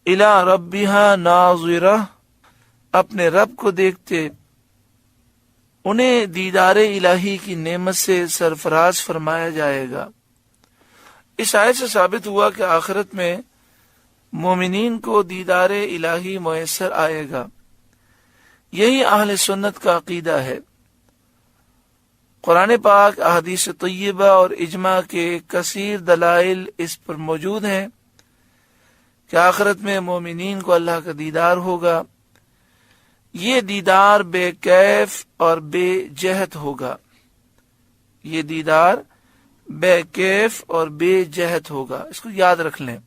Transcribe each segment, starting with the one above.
الی ربها ناظرہ، اپنے رب کو دیکھتے، انہیں دیدار الہی کی نعمت سے سرفراز فرمایا جائے گا۔ اس آیت سے ثابت ہوا کہ آخرت میں مومنین کو دیدار الہی میسر آئے گا۔ یہی اہل سنت کا عقیدہ ہے۔ قرآن پاک، احادیث طیبہ اور اجماع کے کثیر دلائل اس پر موجود ہیں کہ آخرت میں مومنین کو اللہ کا دیدار ہوگا۔ یہ دیدار بے کیف اور بے جہت ہوگا۔ یہ دیدار بے کیف اور بے جہت ہوگا۔ اس کو یاد رکھ لیں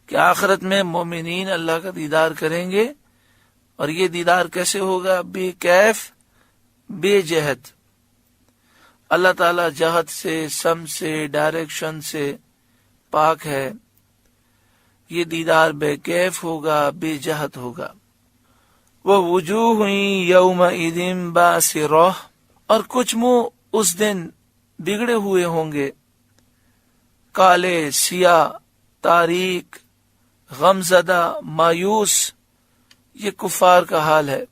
کہ آخرت میں مومنین اللہ کا دیدار کریں گے، اور یہ دیدار کیسے ہوگا؟ بے کیف بے جہت۔ اللہ تعالی جہت سے، سم سے، ڈائریکشن سے پاک ہے۔ یہ دیدار بے کیف ہوگا، بے جہت ہوگا۔ وَوُجُوهٌ يَوْمَئِذٍ بَاسِرَةٌ، اور کچھ منہ اس دن بگڑے ہوئے ہوں گے، کالے، سیاہ، تاریک، غمزدہ، مایوس۔ یہ کفار کا حال ہے۔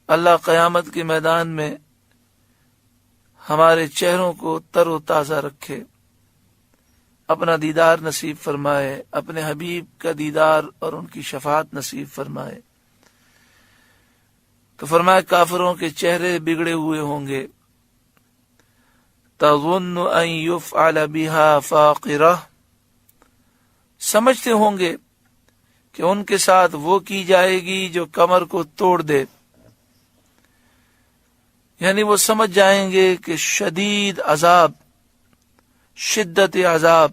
اللہ قیامت کے میدان میں ہمارے چہروں کو تر و تازہ رکھے، اپنا دیدار نصیب فرمائے، اپنے حبیب کا دیدار اور ان کی شفاعت نصیب فرمائے۔ تو فرمایا کافروں کے چہرے بگڑے ہوئے ہوں گے۔ تظن ان يفعل بها فاقرہ، سمجھتے ہوں گے کہ ان کے ساتھ وہ کی جائے گی جو کمر کو توڑ دے، یعنی وہ سمجھ جائیں گے کہ شدید عذاب، شدت عذاب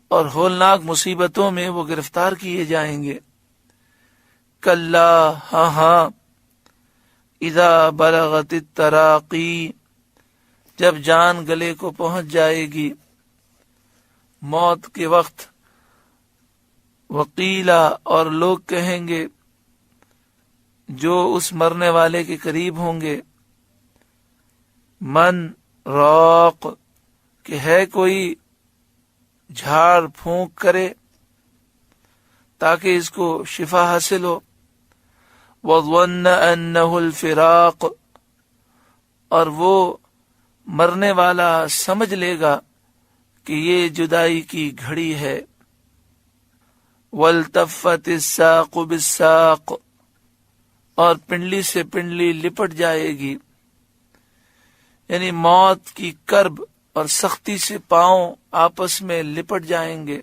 اور ہولناک مصیبتوں میں وہ گرفتار کیے جائیں گے۔ کلا، ہاں ہاں، اذا بلغت التراقی، جب جان گلے کو پہنچ جائے گی، موت کے وقت۔ وقیلا، اور لوگ کہیں گے جو اس مرنے والے کے قریب ہوں گے، من راق، کہ ہے کوئی جھاڑ پھونک کرے تاکہ اس کو شفا حاصل ہو۔ وظن انہ الفراق، اور وہ مرنے والا سمجھ لے گا کہ یہ جدائی کی گھڑی ہے۔ والتفت الساق بالساق، اور پنڈلی سے پنڈلی لپٹ جائے گی، یعنی موت کی کرب اور سختی سے پاؤں آپس میں لپٹ جائیں گے۔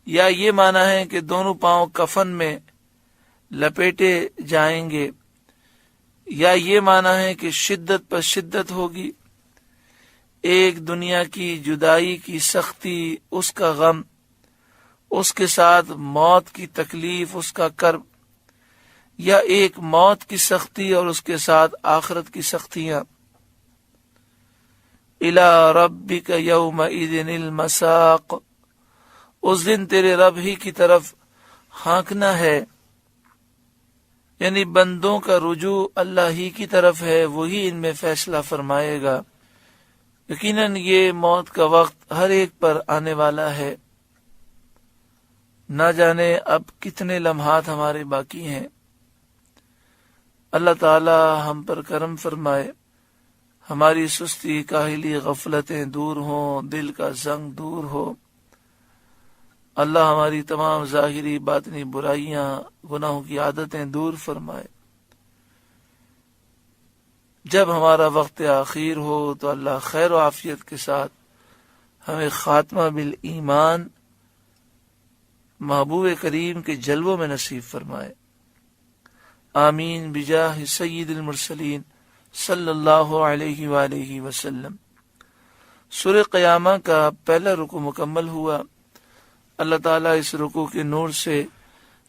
یا یہ معنی ہے کہ دونوں پاؤں کفن میں لپیٹے جائیں گے، یا یہ معنی ہے کہ شدت پر شدت ہوگی۔ ایک دنیا کی جدائی کی سختی، اس کا غم، اس کے ساتھ موت کی تکلیف، اس کا کرب، یا ایک موت کی سختی اور اس کے ساتھ آخرت کی سختیاں۔ الی ربک یومئذ المساق، اس دن تیرے رب ہی کی طرف ہانکنا ہے، یعنی بندوں کا رجوع اللہ ہی کی طرف ہے، وہی ان میں فیصلہ فرمائے گا۔ یقیناً یہ موت کا وقت ہر ایک پر آنے والا ہے، نہ جانے اب کتنے لمحات ہمارے باقی ہیں۔ اللہ تعالی ہم پر کرم فرمائے، ہماری سستی، کاہلی، غفلتیں دور ہوں، دل کا زنگ دور ہو۔ اللہ ہماری تمام ظاہری باطنی برائیاں، گناہوں کی عادتیں دور فرمائے۔ جب ہمارا وقت آخیر ہو تو اللہ خیر و عافیت کے ساتھ ہمیں خاتمہ بالایمان محبوب کریم کے جلووں میں نصیب فرمائے۔ آمین بجاہ سید المرسلین صلی اللہ علیہ وآلہ وسلم۔ سورہ قیامہ کا پہلا رکوع مکمل ہوا۔ اللہ تعالیٰ اس رکوع کے نور سے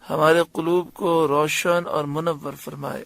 ہمارے قلوب کو روشن اور منور فرمائے۔